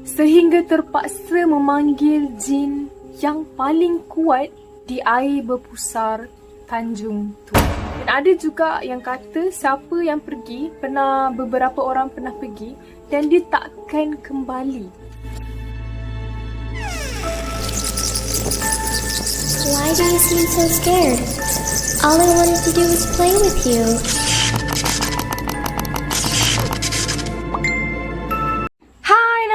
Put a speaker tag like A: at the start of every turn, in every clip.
A: sehingga terpaksa memanggil jin yang paling kuat di air berpusar Tanjung Tuan. Dan ada juga yang kata siapa yang pergi, beberapa orang pernah pergi dan dia takkan kembali.
B: Why do you seem so scared? All I wanted to do was play with you.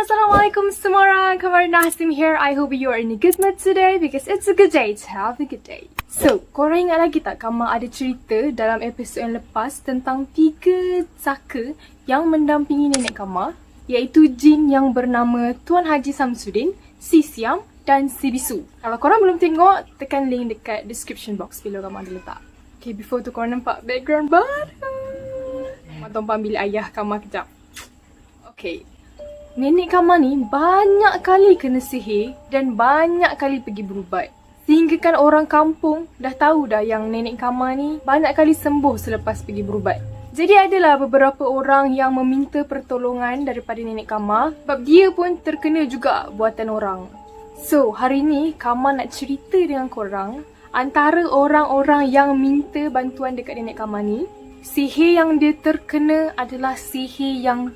A: Assalamualaikum semua orang, Kamar Nasim here. I hope you are in a good mood today because it's a good day to have a good day. So, korang ingat lagi tak Kamar ada cerita dalam episod yang lepas tentang 3 saka yang mendampingi nenek Kamar, iaitu jin yang bernama Tuan Haji Samsudin, Si Siam dan Si Bisu. Kalau korang belum tengok, tekan link dekat description box below Kamar ada letak. Okay, before tu korang nampak background baru. Tuan ambil ayah Kamar kejap. Okay. Nenek Kamar ni banyak kali kena sihir dan banyak kali pergi berubat. Sehingga kan orang kampung dah tahu dah yang nenek Kamar ni banyak kali sembuh selepas pergi berubat. Jadi adalah beberapa orang yang meminta pertolongan daripada nenek Kamar sebab dia pun terkena juga buatan orang. So, hari ni Kamar nak cerita dengan korang antara orang-orang yang minta bantuan dekat nenek Kamar ni, sihir yang dia terkena adalah sihir yang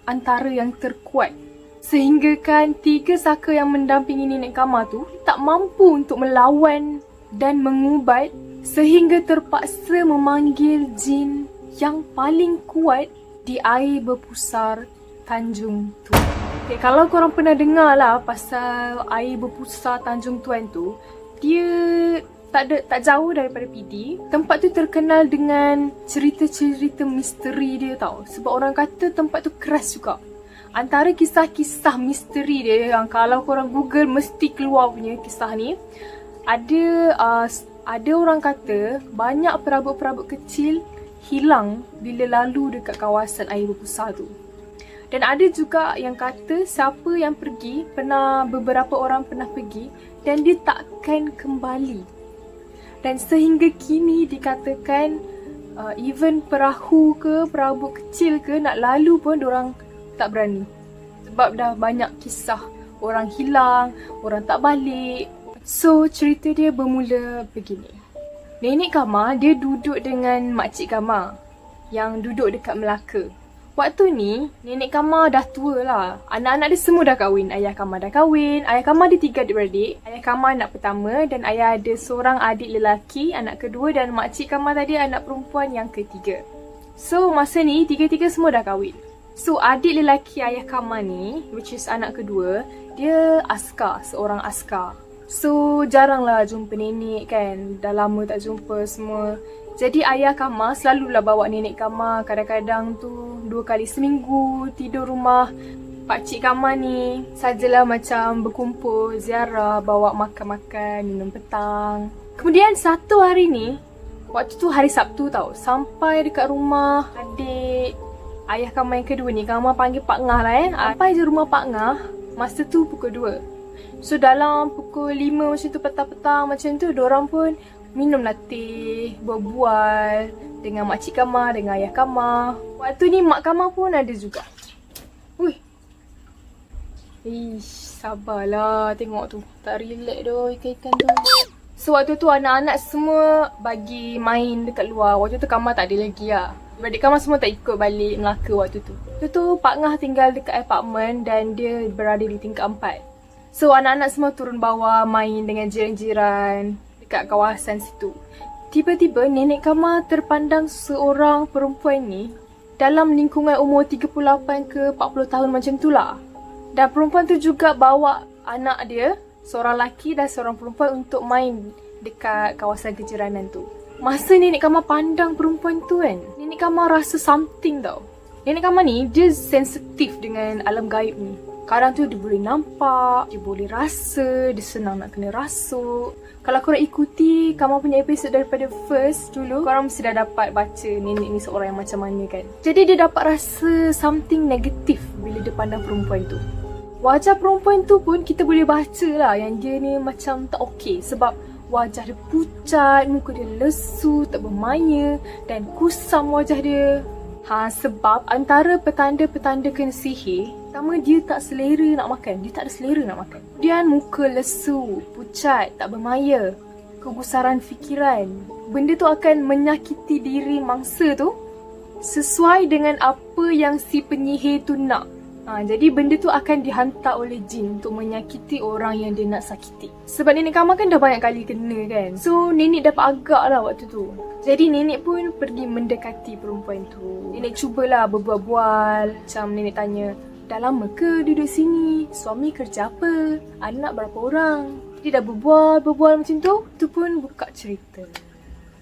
A: antara yang terkuat. Sehingga kan 3 saka yang mendampingi nenek Kamar tu tak mampu untuk melawan dan mengubat sehingga terpaksa memanggil jin yang paling kuat di air berpusar Tanjung Tuan. Okay, kalau korang pernah dengar lah pasal air berpusar Tanjung Tuan tu, dia tak jauh daripada PD. Tempat tu terkenal dengan cerita-cerita misteri dia tau. Sebab orang kata tempat tu keras juga. Antara kisah-kisah misteri dia yang kalau korang Google mesti keluar punya kisah ni, ada orang kata banyak perabot-perabot kecil hilang bila lalu dekat kawasan air berpusar tu. Dan ada juga yang kata siapa yang pergi, beberapa orang pernah pergi dan dia takkan kembali. Dan sehingga kini dikatakan even perahu ke, perabot kecil ke nak lalu pun diorang tak berani. Sebab dah banyak kisah orang hilang, orang tak balik. So cerita dia bermula begini. Nenek Kamar dia duduk dengan makcik Kamar yang duduk dekat Melaka. Waktu ni, nenek Kamar dah tua lah. Anak-anak dia semua dah kahwin. Ayah Kamar dah kahwin. Ayah Kamar ada 3 adik-beradik. Ayah Kamar anak pertama dan ayah ada seorang adik lelaki, anak kedua, dan makcik Kamar tadi anak perempuan yang ketiga. So, masa ni, 3-3 semua dah kahwin. So, adik lelaki ayah Kamar ni, which is anak kedua, dia askar, seorang askar. So, jaranglah jumpa nenek kan. Dah lama tak jumpa semua. Jadi ayah Kamar selalulah bawa nenek Kamar, kadang-kadang tu 2 kali seminggu tidur rumah pakcik Kamar ni. Sajalah macam berkumpul, ziarah, bawa makan-makan, minum petang. Kemudian satu hari ni, waktu tu hari Sabtu tau, sampai dekat rumah adik ayah Kamar yang kedua ni, Kamar panggil Pak Ngah lah Sampai je rumah Pak Ngah, masa tu pukul 2. So dalam pukul 5 macam tu, petang-petang macam tu, diorang pun minumlah teh, berbual dengan makcik Kamar, dengan ayah Kamar. Waktu ni mak Kamar pun ada juga. Ui. Ish, sabarlah tengok tu. Tak relax doh ikan-ikan tu. So waktu tu anak-anak semua bagi main dekat luar. Waktu tu Kamar tak ada lagi lah. Adik Kamar semua tak ikut balik Melaka waktu tu. Waktu tu Pak Ngah tinggal dekat apartmen dan dia berada di tingkat 4. So anak-anak semua turun bawah main dengan jiran-jiran dekat kawasan situ. Tiba-tiba nenek Kamar terpandang seorang perempuan ni dalam lingkungan umur 38 ke 40 tahun macam tu lah. Dan perempuan tu juga bawa anak dia, seorang lelaki dan seorang perempuan untuk main dekat kawasan kejiranan tu. Masa nenek Kamar pandang perempuan tu kan, nenek Kamar rasa something tau. Nenek Kamar ni dia sensitif dengan alam gaib ni. Kadang tu dia boleh nampak, dia boleh rasa, dia senang nak kena rasuk. Kalau korang ikuti Kamar punya episod daripada first dulu, korang mesti dah dapat baca nenek ni seorang yang macam mana kan. Jadi dia dapat rasa something negatif bila dia pandang perempuan tu. Wajah perempuan tu pun kita boleh baca lah yang dia ni macam tak okey. Sebab wajah dia pucat, muka dia lesu, tak bermaya dan kusam wajah dia. Sebab antara petanda-petanda kena sihir, Pertama, dia tak selera nak makan. Dia tak ada selera nak makan. Kemudian muka lesu, pucat, tak bermaya, kegusaran fikiran. Benda tu akan menyakiti diri mangsa tu sesuai dengan apa yang si penyihir tu nak. Jadi benda tu akan dihantar oleh jin untuk menyakiti orang yang dia nak sakiti. Sebab nenek Kamal kan dah banyak kali kena kan. So nenek dapat agak lah waktu tu. Jadi nenek pun pergi mendekati perempuan tu. Nenek cubalah berbual-bual. Macam nenek tanya, dah lama ke duduk sini? Suami kerja apa? Anak berapa orang? Dia dah berbual macam tu. Tu pun buka cerita.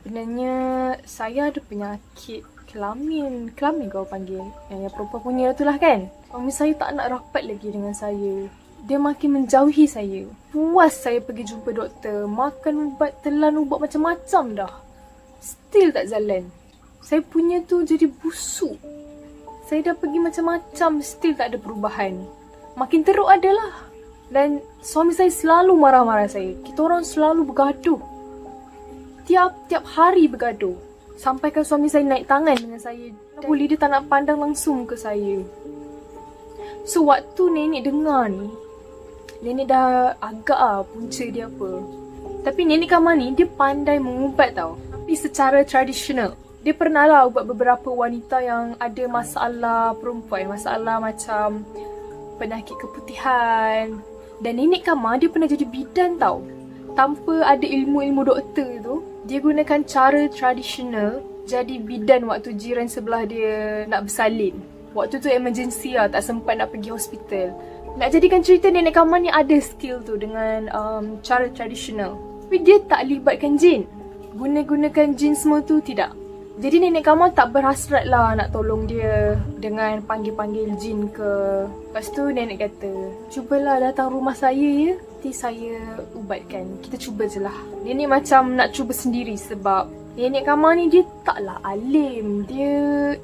A: Sebenarnya saya ada penyakit kelamin kau panggil. Yang perempuan punya tu lah kan. Suami saya tak nak rapat lagi dengan saya. Dia makin menjauhi saya. Puas saya pergi jumpa doktor. Makan ubat, telan ubat macam-macam dah. Still tak jalan. Saya punya tu jadi busuk. Saya dah pergi macam-macam, still tak ada perubahan. Makin teruk adalah. Dan suami saya selalu marah-marah saya. Kita orang selalu bergaduh. Tiap hari bergaduh. Sampaikan suami saya naik tangan dengan saya. Boleh dia tak nak pandang langsung ke saya. So waktu nenek dengar ni, nenek dah agak punca dia apa. Tapi nenek Kamal ni dia pandai mengubat tau. Tapi secara tradisional. Dia pernah lah ubat beberapa wanita yang ada masalah perempuan. Masalah macam penyakit keputihan. Dan nenek Kamal dia pernah jadi bidan tau. Tanpa ada ilmu-ilmu doktor tu, dia gunakan cara tradisional jadi bidan waktu jiran sebelah dia nak bersalin. Waktu tu emergency lah, tak sempat nak pergi hospital. Nak jadikan cerita nenek Kamal ni ada skill tu dengan cara tradisional. Tapi dia tak libatkan jin. Gunakan jin semua tu tidak. Jadi nenek Kamal tak berhasrat lah nak tolong dia dengan panggil-panggil jin ke. Lepas tu nenek kata, cubalah datang rumah saya ya. Nanti saya ubatkan. Kita cuba je lah. Nenek macam nak cuba sendiri sebab nenek Kamal ni dia taklah alim. Dia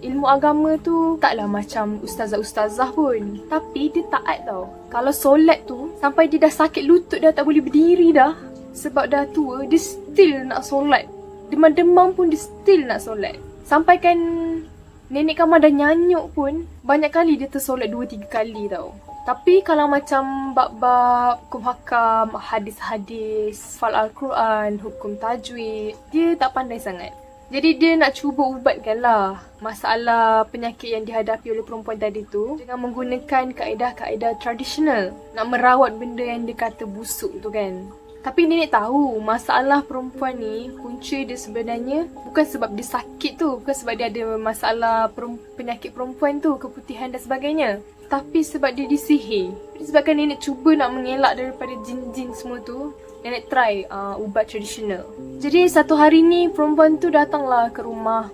A: ilmu agama tu taklah macam ustazah-ustazah pun. Tapi dia taat tau. Kalau solat tu sampai dia dah sakit lutut dah tak boleh berdiri dah. Sebab dah tua dia still nak solat. Demam-demam pun dia still nak solat. Sampai kan nenek Kamal dah nyanyuk pun banyak kali dia tersolat 2-3 kali tau. Tapi kalau macam bab-bab hukum hakam, hadis-hadis, fal Al-Quran, hukum tajwid, dia tak pandai sangat. Jadi dia nak cuba ubatkan lah masalah penyakit yang dihadapi oleh perempuan tadi tu dengan menggunakan kaedah-kaedah tradisional. Nak merawat benda yang dia kata busuk tu kan. Tapi nenek tahu masalah perempuan ni punca dia sebenarnya bukan sebab dia sakit tu. Bukan sebab dia ada masalah penyakit perempuan tu, keputihan dan sebagainya. Tapi sebab dia disihir. Disebabkan nenek cuba nak mengelak daripada jin-jin semua tu, nenek try ubat tradisional. Jadi satu hari ni perempuan tu datanglah ke rumah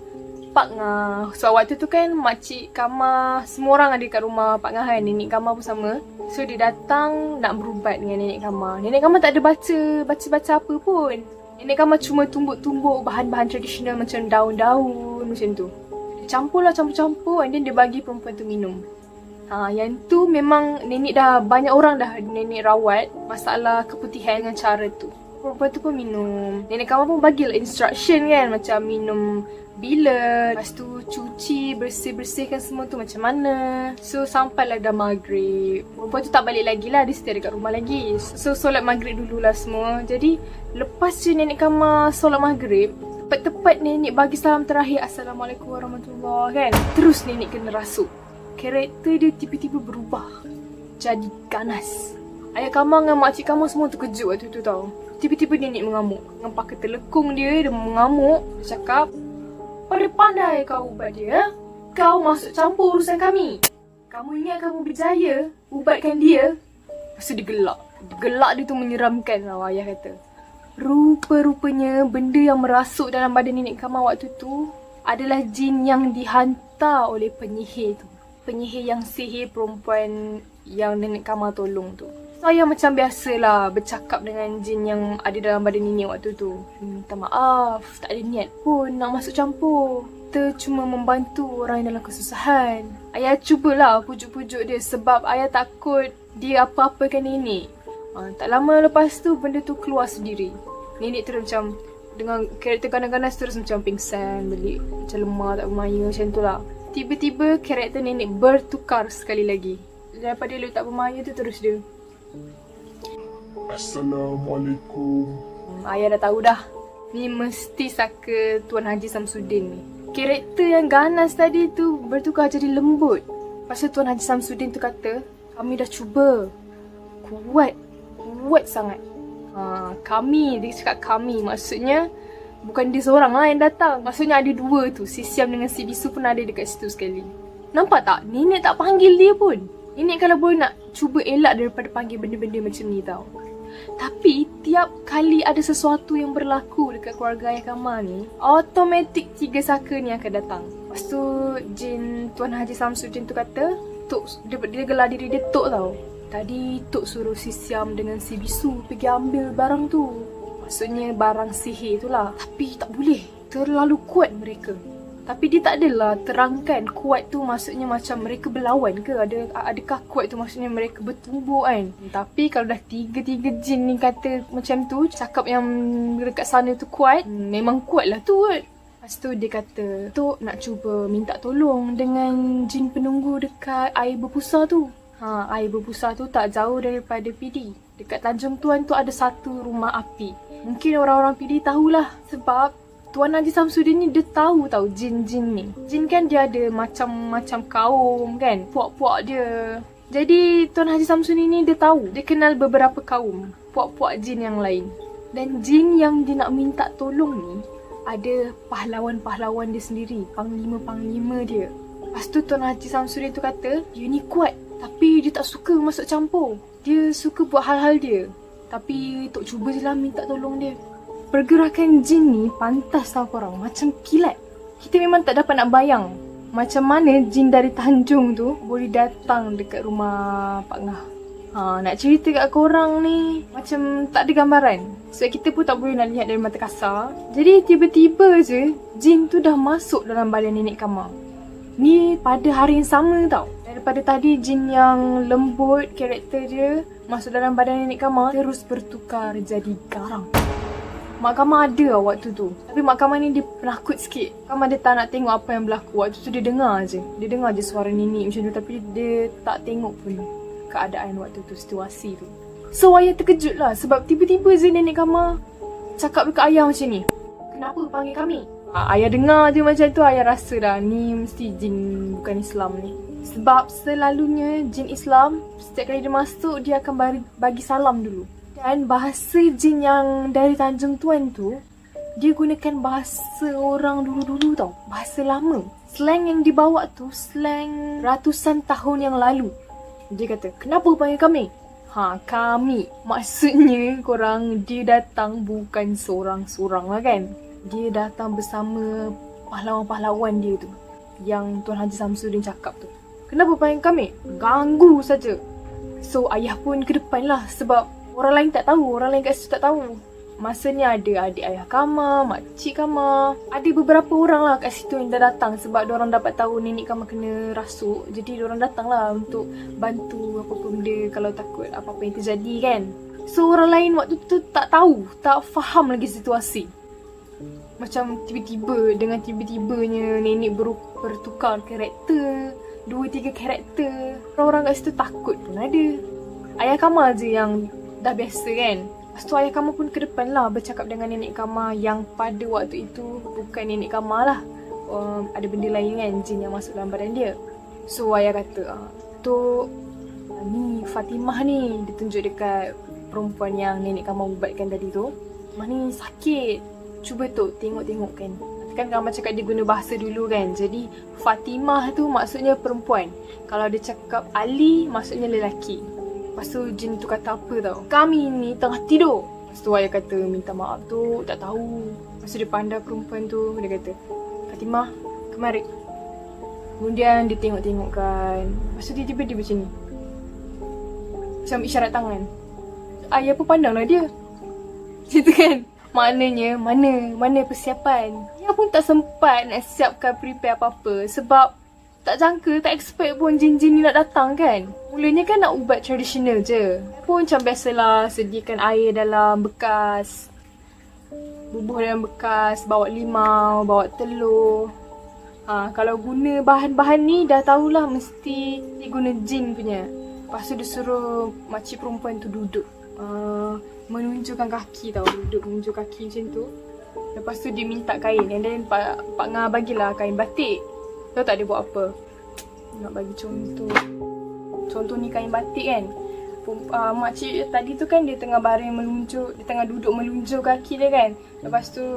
A: Pak Ngah. So waktu tu kan makcik Kamal, semua orang ada kat rumah Pak Ngah kan. Nenek Kamal pun sama. So dia datang nak berubat dengan nenek Kamal. Nenek Kamal tak ada baca apa pun. Nenek Kamal cuma tumbuk-tumbuk bahan-bahan tradisional macam daun-daun macam tu. Dia campur and then dia bagi perempuan tu minum. Yang tu memang nenek dah banyak orang dah nenek rawat masalah keputihan dengan cara tu. Perempuan tu pun minum. Nenek Kamal pun bagilah instruction kan, macam minum bila, lepas tu cuci, bersih-bersihkan semua tu macam mana. So sampailah dah maghrib. Perempuan tu tak balik lagi lah, dia stay dekat rumah lagi. So solat maghrib dululah semua. Jadi lepas je nenek Kamal solat maghrib, tepat-tepat nenek bagi salam terakhir, Assalamualaikum warahmatullahi kan. Terus nenek kena rasuk. Karakter dia tiba-tiba berubah jadi ganas. Ayah Kamal dengan makcik Kamal semua terkejut waktu tu tau. Tiba-tiba nenek mengamuk. Dengan pakai telekung dia mengamuk. Dia cakap, pandai-pandai kau ubat dia. Kau masuk campur urusan kami. Kamu ingat kamu berjaya ubatkan dia? Lepas tu dia gelak. Gelak dia tu menyeramkan lah ayah kata. Rupa-rupanya benda yang merasuk dalam badan nenek Kamal waktu tu adalah jin yang dihantar oleh penyihir tu. Penyihir yang sihir perempuan yang nenek Kamal tolong tu. Saya macam biasalah bercakap dengan jin yang ada dalam badan nenek waktu tu. Minta maaf, tak ada niat pun nak masuk campur. Kita cuma membantu orang yang dalam kesusahan. Ayah cubalah pujuk-pujuk dia sebab ayah takut dia apa-apakan nenek. Tak lama lepas tu benda tu keluar sendiri. Nenek terus macam dengan karakter ganas-ganas terus macam pingsan balik. Macam lemah, tak bermaya macam tu lah. Tiba-tiba karakter nenek bertukar sekali lagi. daripada elok tak bermaya tu terus dia.
C: Assalamualaikum.
A: Ayah dah tahu dah. Ni mesti saka Tuan Haji Samsudin ni. Karakter yang ganas tadi tu bertukar jadi lembut. Pasal Tuan Haji Samsudin tu kata, kami dah cuba. Kuat sangat. Kami, dia cakap kami. Maksudnya, bukan dia seorang lah yang datang. Maksudnya ada dua tu. Si Siam dengan si Bisu pun ada dekat situ sekali. Nampak tak? Nenek tak panggil dia pun. Nenek kalau boleh nak cuba elak daripada panggil benda-benda macam ni tau. Tapi tiap kali ada sesuatu yang berlaku dekat keluarga Ayah Kamal ni, automatik 3 saka ni akan datang. Lepas tu jin Tuan Haji Samsudin tu kata, Tok, dia gelar diri dia Tok tau. Tadi Tok suruh si Siam dengan si Bisu pergi ambil barang tu. Maksudnya barang sihir tu lah. Tapi tak boleh. Terlalu kuat mereka. Tapi dia tak adalah terangkan kuat tu maksudnya macam mereka berlawan ke? Adakah kuat tu maksudnya mereka bertumbuk kan? Tapi kalau dah tiga jin ni kata macam tu, cakap yang dekat sana tu kuat, memang kuat lah tu kot. Lepas tu dia kata, Tok nak cuba minta tolong dengan jin penunggu dekat air berpusa tu. Air berpusa tu tak jauh daripada PD. Dekat Tanjung Tuan tu ada satu rumah api. Mungkin orang-orang PD tahulah sebab Tuan Haji Samsudin ni dia tahu jin-jin ni. Jin kan dia ada macam-macam kaum kan. Puak-puak dia. Jadi Tuan Haji Samsudin ni dia tahu. Dia kenal beberapa kaum. Puak-puak jin yang lain. Dan jin yang dia nak minta tolong ni ada pahlawan-pahlawan dia sendiri. Panglima-panglima dia. Lepas tu Tuan Haji Samsudin tu kata, dia ni kuat. Tapi dia tak suka masuk campur. Dia suka buat hal-hal dia. Tapi Tok cuba je lah minta tolong dia. Pergerakan jin ni pantas tau korang. Macam kilat. Kita memang tak dapat nak bayang macam mana jin dari Tanjung tu boleh datang dekat rumah Pak Ngah. Nak cerita kat korang ni macam tak ada gambaran. Sebab kita pun tak boleh nak lihat dari mata kasar. Jadi tiba-tiba je jin tu dah masuk dalam badan Nenek Kamal. Ni pada hari yang sama tau. Daripada tadi jin yang lembut karakter dia masuk dalam badan Nenek Kamal terus bertukar jadi garang. Mak Kamal ada waktu tu. Tapi Mak Kamal ni dia penakut sikit. Kamal dia tak nak tengok apa yang berlaku. Waktu tu dia dengar je. Dia dengar je suara nenek macam tu. Tapi dia tak tengok pun keadaan waktu tu, situasi tu. So ayah terkejut lah. Sebab tiba-tiba je Nenek Kamal cakap dekat ayah macam ni. Kenapa panggil kami? Ayah dengar je macam tu. Ayah rasa dah ni mesti jin bukan Islam ni. Sebab selalunya jin Islam setiap kali dia masuk dia akan bagi salam dulu. Dan bahasa jin yang dari Tanjung Tuan tu, dia gunakan bahasa orang dulu-dulu tau. Bahasa lama. Slang yang dibawa tu, slang ratusan tahun yang lalu. Dia kata, kenapa panggil kami? Kami. Maksudnya korang, dia datang bukan seorang-seorang lah kan. Dia datang bersama pahlawan-pahlawan dia tu. Yang Tuan Haji Samsudin cakap tu. Kenapa panggil kami? Ganggu saja. So ayah pun ke depan lah sebab orang lain tak tahu, orang lain kat situ tak tahu. Masanya ada adik ayah Kamal, makcik Kamal. Ada beberapa orang lah kat situ yang dah datang sebab diorang dapat tahu nenek Kamal kena rasuk. Jadi diorang datang lah untuk bantu apa-apa benda kalau takut apa-apa yang terjadi kan. So orang lain waktu tu tak tahu, tak faham lagi situasi. Macam dengan tiba-tibanya nenek bertukar karakter. 2-3 karakter. Orang-orang kat situ takut pun ada. Ayah Kamal je yang dah biasa kan. Lepas tu ayah Kamal pun ke depan lah bercakap dengan Nenek Kamal yang pada waktu itu bukan Nenek Kamal lah. Ada benda lain kan, jin yang masuk dalam badan dia. So ayah kata, Tok, ni Fatimah ni. Dia tunjuk dekat perempuan yang Nenek Kamal ubatkan tadi tu. Fatimah ni sakit. Cuba Tok tengok-tengok kan. Kan Kamal cakap dia guna bahasa dulu kan. Jadi Fatimah tu maksudnya perempuan. Kalau dia cakap Ali maksudnya lelaki. Lepas tu jin tu kata apa tau, kami ni tengah tidur. Lepas tu ayah kata, minta maaf tu, tak tahu. Lepas tu dia pandang perempuan tu, dia kata, Fatimah, kemari. Kemudian dia tengok-tengok kan. Lepas tu dia tiba-tiba macam ni. Macam isyarat tangan. Ayah pun pandanglah dia. Gitu kan. Maknanya, mana persiapan. Ayah pun tak sempat nak siapkan prepare apa-apa. Sebab tak jangka, tak expect pun jin-jin ni nak datang kan. Mulanya kan nak ubat tradisional je. Pun macam biasalah, sediakan air dalam bekas. Bubuh dalam bekas, bawa limau, bawa telur. Kalau guna bahan-bahan ni dah tahulah mesti dia guna jin punya. Lepas tu dia suruh makcik perempuan tu duduk, menunjukkan kaki tau. Duduk menunjuk kaki macam tu. Lepas tu dia minta kain. And then Pak Ngah bagilah kain batik. Tahu tak dia buat apa? Nak bagi contoh. Contoh ni kain batik kan. Makcik tadi tu kan dia tengah baring melunjuk, dia tengah duduk melunjuk kaki dia kan. Lepas tu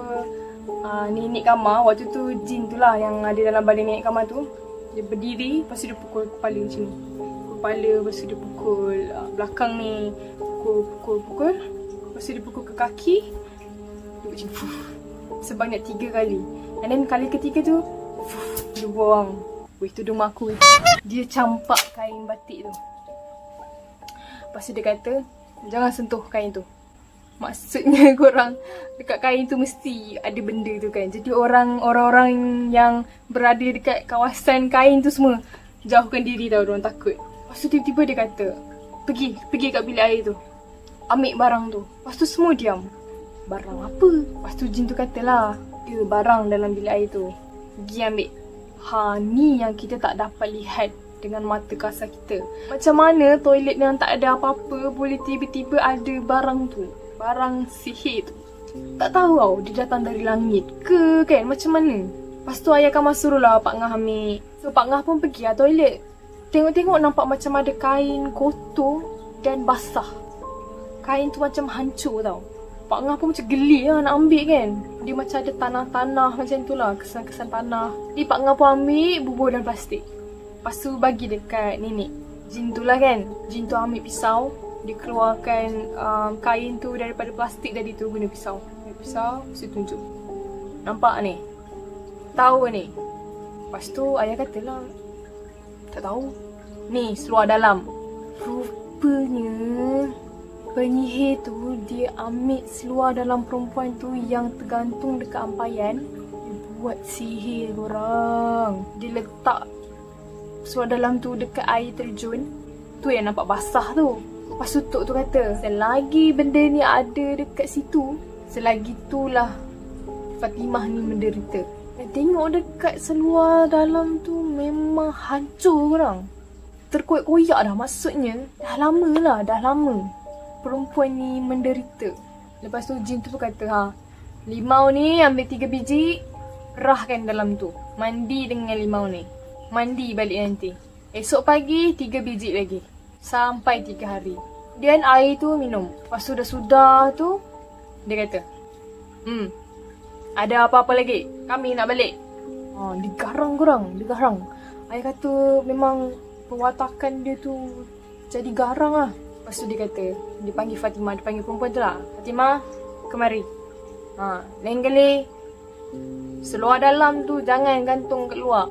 A: nenek kamar, waktu tu jin tu lah yang ada dalam badan nenek kamar tu, dia berdiri, lepas tu dia pukul kepala macam ni. Kepala, lepas tu dia pukul belakang ni, pukul, lepas tu dia pukul ke kaki, dia macam sebanyak 3 kali. And then kali ketiga tu dia buang. Weh, tudung mak aku. Dia campak kain batik tu. Lepas tu dia kata, jangan sentuh kain tu. Maksudnya korang dekat kain tu mesti ada benda tu kan. Jadi orang-orang yang berada dekat kawasan kain tu semua jauhkan diri tau, diorang takut. Lepas tu tiba-tiba dia kata, pergi kat bilik air tu, ambil barang tu. Lepas tu semua diam. Barang apa? Lepas tu jin tu katalah, dia barang dalam bilik air tu, pergi ambil. Ni yang kita tak dapat lihat dengan mata kasar kita. Macam mana toilet yang tak ada apa-apa boleh tiba-tiba ada barang tu, barang sihir tu. Tak tahu tau, dia datang dari langit ke kan, macam mana. Lepas tu ayah kamar suruh lah Pak Ngah ambil. So Pak Ngah pun pergi lah toilet. Tengok-tengok nampak macam ada kain kotor dan basah. Kain tu macam hancur tau. Pak Ngah pun macam geli lah nak ambil kan. Dia macam ada tanah-tanah macam tu lah, kesan-kesan tanah. Jadi Pak Ngah pun ambil, bubur dalam plastik. Lepas tu bagi dekat nenek. Jin tu lah kan. Jin tu ambil pisau. Dia keluarkan kain tu daripada plastik tadi tu guna pisau. Pisau, lepas tu tunjuk. Nampak ni? Tahu ni? Lepas tu ayah katalah, tak tahu. Ni, seluar dalam. Rupanya penyihir tu dia ambil seluar dalam perempuan tu yang tergantung dekat ampayan. Dia buat sihir korang. Dia letak seluar dalam tu dekat air terjun. Tu yang nampak basah tu. Lepas tu Tok tu kata, selagi benda ni ada dekat situ, selagi itulah Fatimah ni menderita. Dan tengok dekat seluar dalam tu memang hancur korang. Terkoyak-koyak dah, maksudnya dah lama perempuan ni menderita. Lepas tu jin tu pun kata, limau ni ambil 3 biji, rahkan dalam tu. Mandi dengan limau ni. Mandi balik nanti. Esok pagi 3 biji lagi. Sampai 3 hari. Dan air tu minum. Lepas tu dah sudah tu, dia kata, ada apa-apa lagi? Kami nak balik. Dia garang korang. Dia garang. Ayah kata memang perwatakan dia tu jadi garang lah. Lepas tu dia kata, dia panggil Fatimah. Dia panggil perempuan tu lah. Fatimah, kemari. Lain kali, seluar dalam tu jangan gantung kat luar.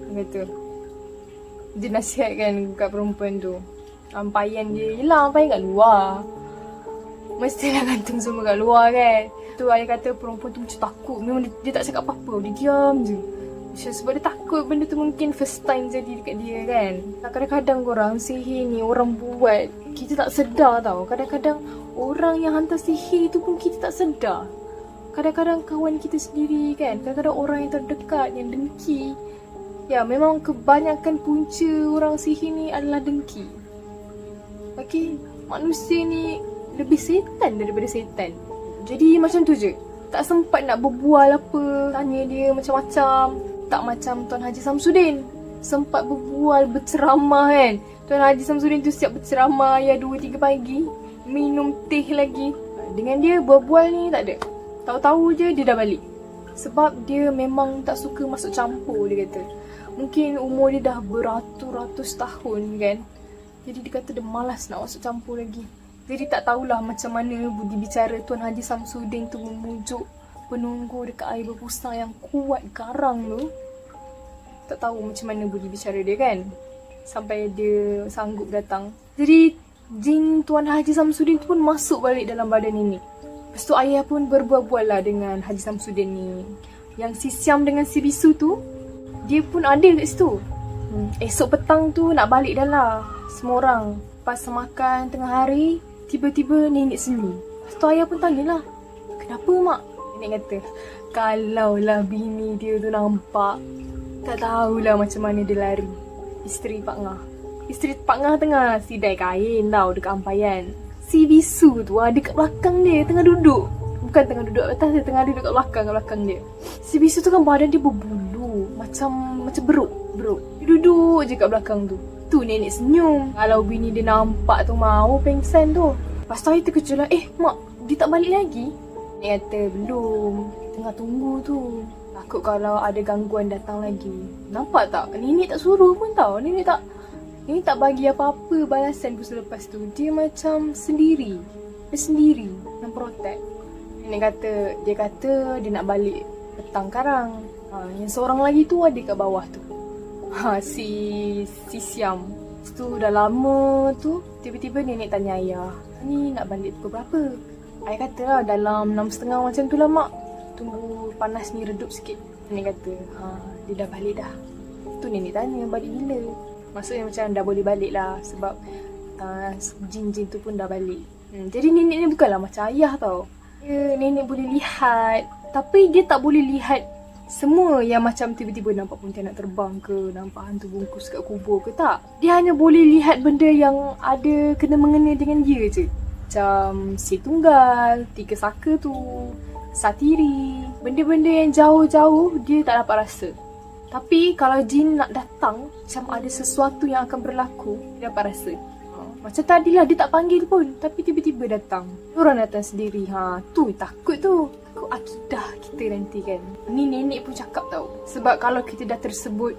A: Dia kata. Dia nasihatkan kat perempuan tu. Ampayan dia, yelah ampayan kat luar. Mestilah gantung semua kat luar kan. Tu ayah kata perempuan tu macam takut. Memang dia tak cakap apa-apa. Dia diam je. Sebab dia takut benda tu mungkin first time jadi dekat dia kan. Kadang-kadang korang sihir ni orang buat, kita tak sedar tau. Kadang-kadang orang yang hantar sihir tu pun kita tak sedar. Kadang-kadang kawan kita sendiri kan. Kadang-kadang orang yang terdekat yang dengki. Ya, memang kebanyakan punca orang sihir ni adalah dengki. Okay, manusia ni lebih setan daripada setan. Jadi macam tu je. Tak sempat nak berbual apa, tanya dia macam-macam. Tak macam Tuan Haji Samsudin. Sempat berbual, berceramah kan. Tuan Haji Samsudin tu siap berceramah ya 2-3 pagi. Minum teh lagi. Dengan dia berbual ni tak ada. Tahu-tahu je dia dah balik. Sebab dia memang tak suka masuk campur, dia kata. Mungkin umur dia dah beratus-ratus tahun kan. Jadi dia kata dia malas nak masuk campur lagi. Jadi tak tahulah macam mana budi bicara Tuan Haji Samsudin tu memujuk penunggu dekat air berpusang yang kuat garang tu. Tak tahu macam mana budi bicara dia kan. Sampai dia sanggup datang. Jadi jin Tuan Haji Samsudin tu pun masuk balik dalam badan ini. Lepas tu ayah pun berbual-bual lah dengan Haji Samsudin ni. Yang si Siam dengan si Bisu tu, dia pun ada kat situ. Esok petang tu nak balik dah lah semua orang. Pas makan tengah hari, tiba-tiba nenek senyum. Lepas tu ayah pun tanyalah, kenapa mak? Nenek kata, kalaulah bini dia tu nampak, tak tahulah macam mana dia lari. Isteri Pak Ngah. Isteri Pak Ngah tengah sidai kain tau dekat ampayan. Si bisu tu ada kat belakang dia tengah duduk. Bukan tengah duduk atas dia, tengah duduk kat belakang dia. Si bisu tu kan badan dia berbulu, macam beruk. Dia duduk je kat belakang tu. Tu nenek senyum. Kalau bini dia nampak tu mau pengsan tu. Lepas tu hari terkejut lah, mak, dia tak balik lagi? Nenek kata, belum. Tengah tunggu tu. Takut kalau ada gangguan datang lagi. Nampak tak? Nenek tak suruh pun tau. Nenek tak bagi apa-apa balasan pun selepas tu. Dia macam sendiri. Dia sendiri yang protect. Nenek kata dia nak balik petang karang. Yang seorang lagi tu ada kat bawah tu. Si Siam. Tu dah lama tu, tiba-tiba nenek tanya ayah, ni nak balik pukul berapa? Ayah kata lah dalam 6.30 macam tu lah mak. Tunggu panas ni redup sikit. Nenek kata, dia dah balik dah. Tu nenek tanya balik bila. Maksudnya macam dah boleh balik lah sebab jin-jin tu pun dah balik. Jadi nenek ni bukanlah macam ayah tau. Nenek boleh lihat, tapi dia tak boleh lihat semua yang macam tiba-tiba nampak pontianak terbang ke, nampak hantu bungkus kat kubur ke, tak. Dia hanya boleh lihat benda yang ada kena mengena dengan dia je. Macam si tunggal, 3 saka tu, satiri. Benda-benda yang jauh-jauh dia tak dapat rasa. Tapi kalau jin nak datang, macam ada sesuatu yang akan berlaku, dia dapat rasa. Macam tadilah dia tak panggil pun, tapi tiba-tiba datang. Orang datang sendiri. Tu takut tu. Takut akidah kita nanti kan. Ni nenek pun cakap tau. Sebab kalau kita dah tersebut,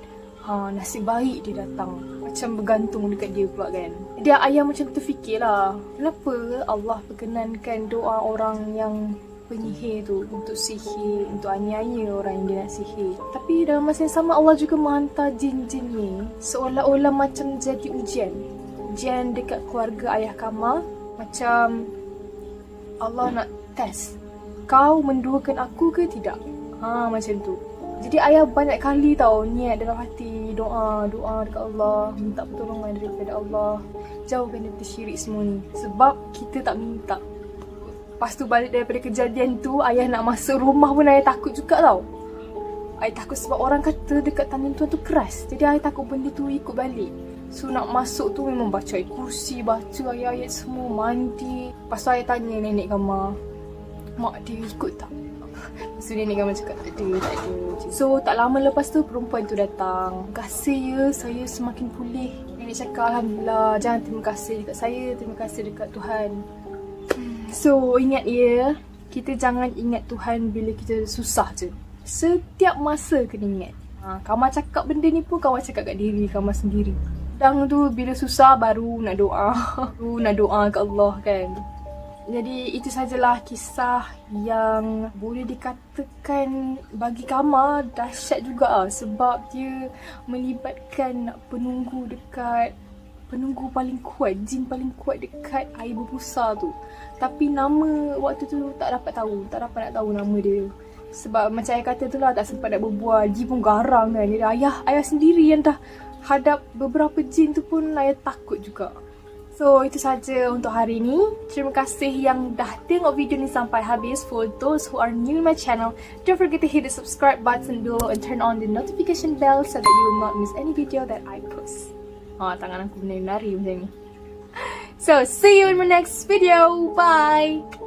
A: nasib baik dia datang. Macam bergantung dekat dia pula kan. Dia ayah macam terfikirlah, kenapa Allah perkenankan doa orang yang penyihir tu untuk sihir, untuk aniaya orang yang dia nak sihir. Tapi dalam masa yang sama Allah juga menghantar jin-jin ni seolah-olah macam jadi ujian dekat keluarga ayah Kamal. Macam Allah nak test, kau menduakan aku ke tidak? Macam tu. Jadi ayah banyak kali tau niat dalam hati, doa dekat Allah, minta pertolongan daripada Allah, jauhkan daripada syirik semua ni. Sebab kita tak minta. Lepas tu balik daripada kejadian tu, ayah nak masuk rumah pun ayah takut juga tau. Ayah takut sebab orang kata dekat tangan tuan tu keras. Jadi ayah takut benda tu ikut balik. So nak masuk tu memang baca ayat kursi, baca ayat-ayat semua, mandi. Lepas tu ayah tanya nenek Kamal, mak dia ikut tak? Lepas tu nenek Kamal cakap tak ada. So tak lama lepas tu perempuan tu datang. Terima kasih ya, saya semakin pulih. Nenek cakap alhamdulillah, jangan terima kasih dekat saya, terima kasih dekat Tuhan. So ingat ya, kita jangan ingat Tuhan bila kita susah je. Setiap masa kena ingat. Kamal cakap benda ni pun Kamal cakap kat diri Kamal sendiri. Kadang tu bila susah baru nak doa. Baru nak doa ke Allah kan. Jadi itu sajalah kisah yang boleh dikatakan bagi Kamal dahsyat juga sebab dia melibatkan penunggu paling kuat, jin paling kuat dekat air berbusa tu. Tapi nama waktu tu tak dapat nak tahu nama dia. Sebab macam ayah kata tu lah, tak sempat nak berbual. Jin pun garang kan. Jadi ayah sendiri yang dah hadap beberapa jin tu pun ayah takut juga. So itu saja untuk hari ni. Terima kasih yang dah tengok video ni sampai habis. For those who are new in my channel, don't forget to hit the subscribe button below and turn on the notification bell so that you will not miss any video that I post. Tangan aku menari macam ni. So see you in my next video. Bye.